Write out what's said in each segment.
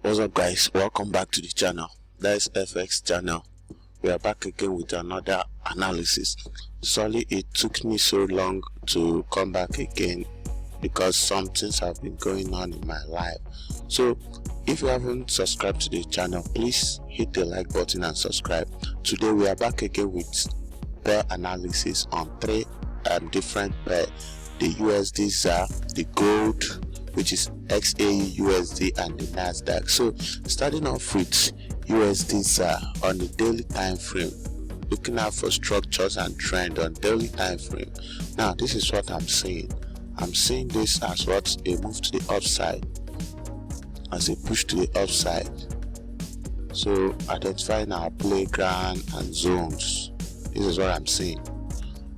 What's up, guys? Welcome back to the channel, DICEFX channel. We are back again with another analysis. Sorry it took me so long to come back again because some things have been going on in my life. So if you haven't subscribed to the channel, please hit the like button and subscribe. Today we are back again with pair analysis on three different pair: the Usdzar, the gold, which is Xauusd, and the Nasdaq. So starting off with Usdzar on the daily time frame, looking out for structures and trend on daily time frame. Now this is what I'm seeing. I'm seeing this as what a move to the upside, as a push to the upside. So identifying our playground and zones, this is what I'm seeing,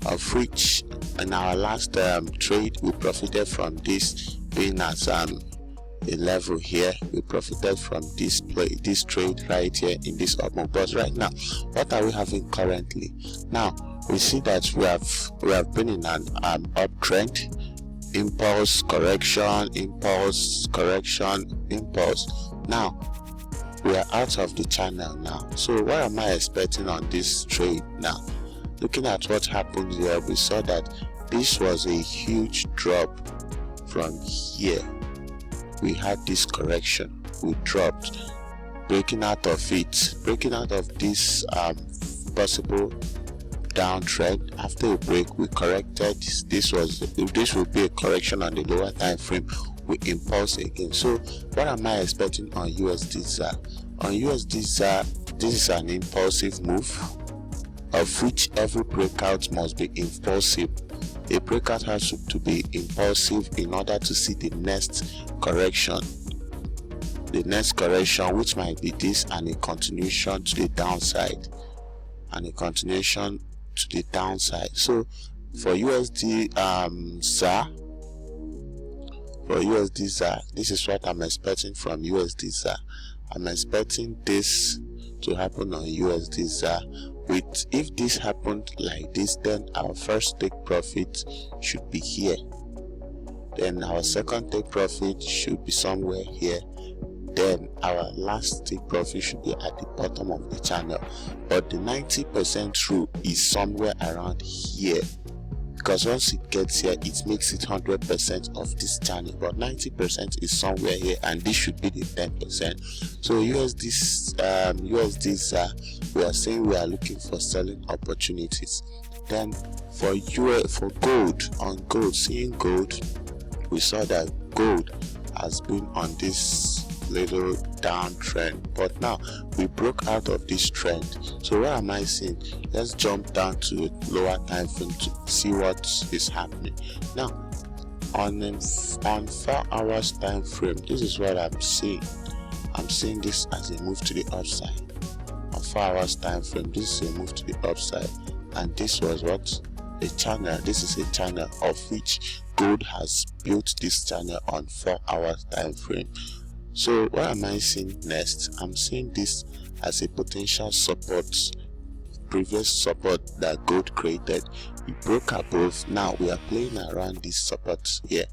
of which in our last trade we profited from this being as a level here. We profited from this trade right here in this up move. But right now, what are we having currently? Now we see that we have been in an uptrend, impulse, correction, impulse, correction, impulse. Now we are out of the channel now. So what am I expecting on this trade now? Looking at what happened here, we saw that this was a huge drop. From here we had this correction, we dropped, breaking out of it, breaking out of this possible downtrend. After a break, we corrected. This will be a correction on the lower time frame. We impulse again. So what am I expecting on Usdzar? On Usdzar, this is an impulsive move, of which every breakout must be impulsive. A breakout has to be impulsive in order to see the next correction. The next correction, which might be this, and a continuation to the downside, and a continuation to the downside. So for Usdzar, this is what I'm expecting from Usdzar. I'm expecting this to happen on Usdzar. With, if this happened like this, then our first take profit should be here, then our second take profit should be somewhere here, then our last take profit should be at the bottom of the channel. But the 90% rule is somewhere around here, because once it gets here, it makes it 100% of this channel, but 90% is somewhere here, and this should be the 10%. So Usdzar, we are saying we are looking for selling opportunities. Then for gold, on gold, seeing gold, we saw that gold has been on this little downtrend, but now we broke out of this trend. So what am I seeing? Let's jump down to a lower time frame to see what is happening. Now on 4 hours time frame, this is what I'm seeing. I'm seeing this as a move to the upside. On 4 hours time frame, this is a move to the upside, and this was what a channel. This is a channel of which gold has built this channel on 4 hours time frame. So what am I seeing next? I'm seeing this as a potential support, previous support that gold created. We broke above. Now we are playing around this support here.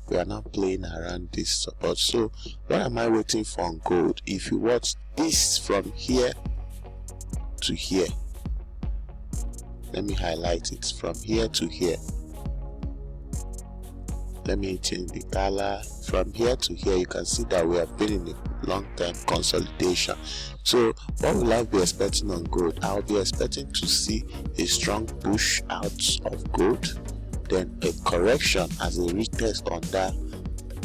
We are now playing around this support. So what am I waiting for on gold? If you watch this from here to here, let me highlight it, from here to here. Let me change the color. From here to here, you can see that we have been in a long-term consolidation. So what will I be expecting on gold? I'll be expecting to see a strong push out of gold, then a correction as a retest on that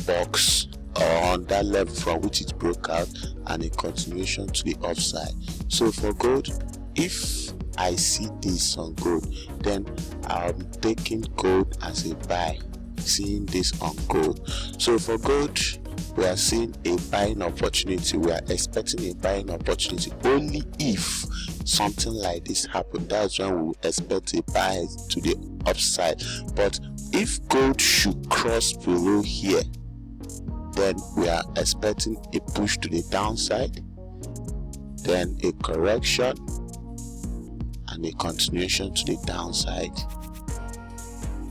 box or on that level from which it broke out, and a continuation to the upside. So for gold, if I see this on gold, then I'm taking gold as a buy, seeing this on gold. So for gold, we are seeing a buying opportunity. We are expecting a buying opportunity only if something like this happens. That's when we will expect a buy to the upside. But if gold should cross below here, then we are expecting a push to the downside, then a correction, and a continuation to the downside.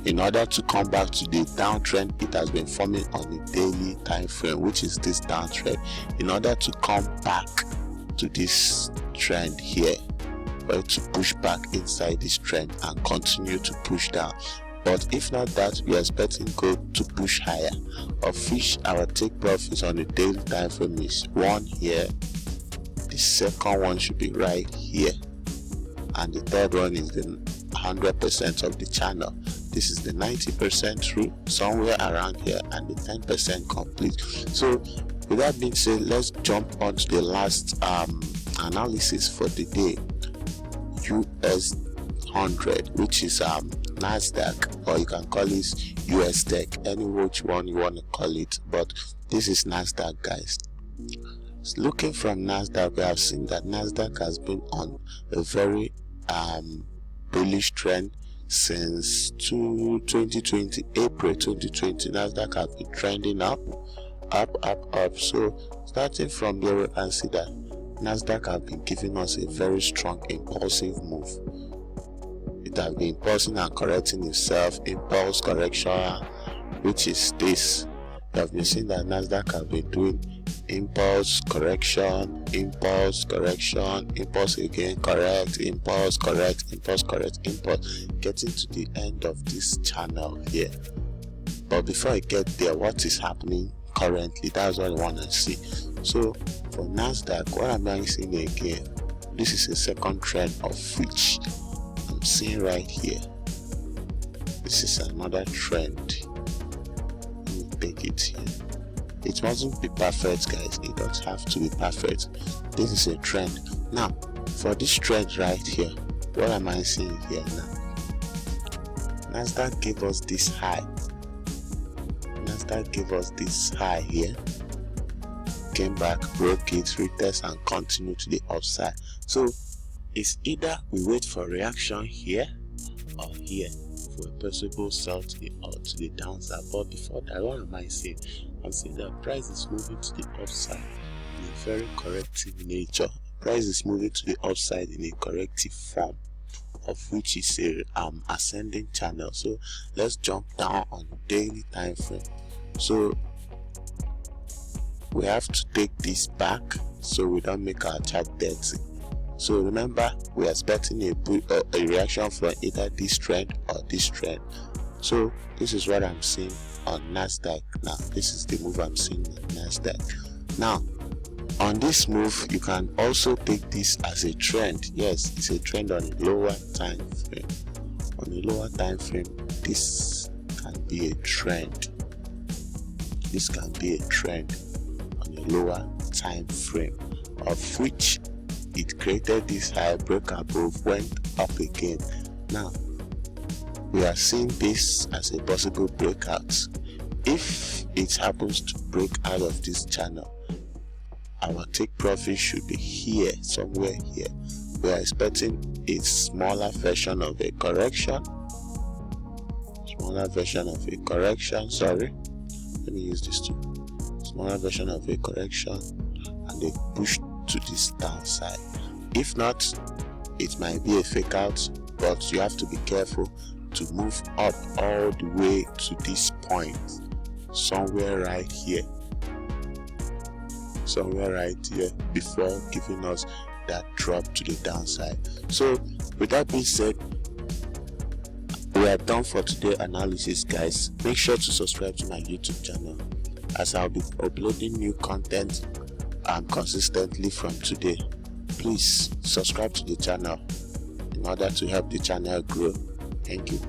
in order to come back to the downtrend it has been forming on the daily time frame, which is this downtrend. In order to come back to this trend here, or to push back inside this trend and continue to push down. But if not that, we are expecting gold to push higher, of which our take profits on the daily time frame is one here, the second one should be right here, and the third one is the 100% of the channel. This is the 90% through, somewhere around here, and the 10% complete. So with that being said, let's jump on to the last analysis for the day. US100, which is Nasdaq, or you can call it US Tech, any which one you want to call it, but this is Nasdaq, guys. Looking from Nasdaq, we have seen that Nasdaq has been on a very bullish trend since 2020, April 2020. Nasdaq has been trending up. So starting from there, we can see that Nasdaq has been giving us a very strong impulsive move. It has been impulsing and correcting itself, impulse correction, which is this. We have been seeing that Nasdaq has been doing impulse correction, impulse correction, impulse again, correct, impulse, correct, impulse, correct, impulse, getting to the end of this channel here. But before I get there, what is happening currently? That's what I want to see. So for Nasdaq, what am I seeing again? This is a second trend of which I'm seeing right here. This is another trend. Let me take it here. It mustn't be perfect, guys. It doesn't have to be perfect. This is a trend. Now for this trend right here, what am I seeing here now? Nasdaq gave us this high. Nasdaq gave us this high here, came back, broke it, retest, and continue to the upside. So it's either we wait for reaction here or here for a possible sell to the downside. But before that, what am I saying? I'm saying that price is moving to the upside in a very corrective nature. Price is moving to the upside in a corrective form, of which is a ascending channel. So let's jump down on the daily time frame. So we have to take this back so we don't make our chart dirty. So remember, we are expecting a reaction from either this trend or this trend. So this is what I'm seeing on Nasdaq. Now this is the move I'm seeing on Nasdaq. Now on this move, you can also take this as a trend. Yes, it's a trend on a lower time frame. On a lower time frame, this can be a trend. This can be a trend on a lower time frame, of which it created this high, broke above, went up again. Now we are seeing this as a possible breakout. If it happens to break out of this channel, our take profit should be here, somewhere here. We are expecting a smaller version of a correction. Sorry, let me use this too. Smaller version of a correction, and they push to this downside. If not, it might be a fake out, but you have to be careful to move up all the way to this point, somewhere right here, before giving us that drop to the downside. So with that being said, we are done for today's analysis, guys. Make sure to subscribe to my YouTube channel, as I'll be uploading new content consistently from today. Please subscribe to the channel in order to help the channel grow. Thank you.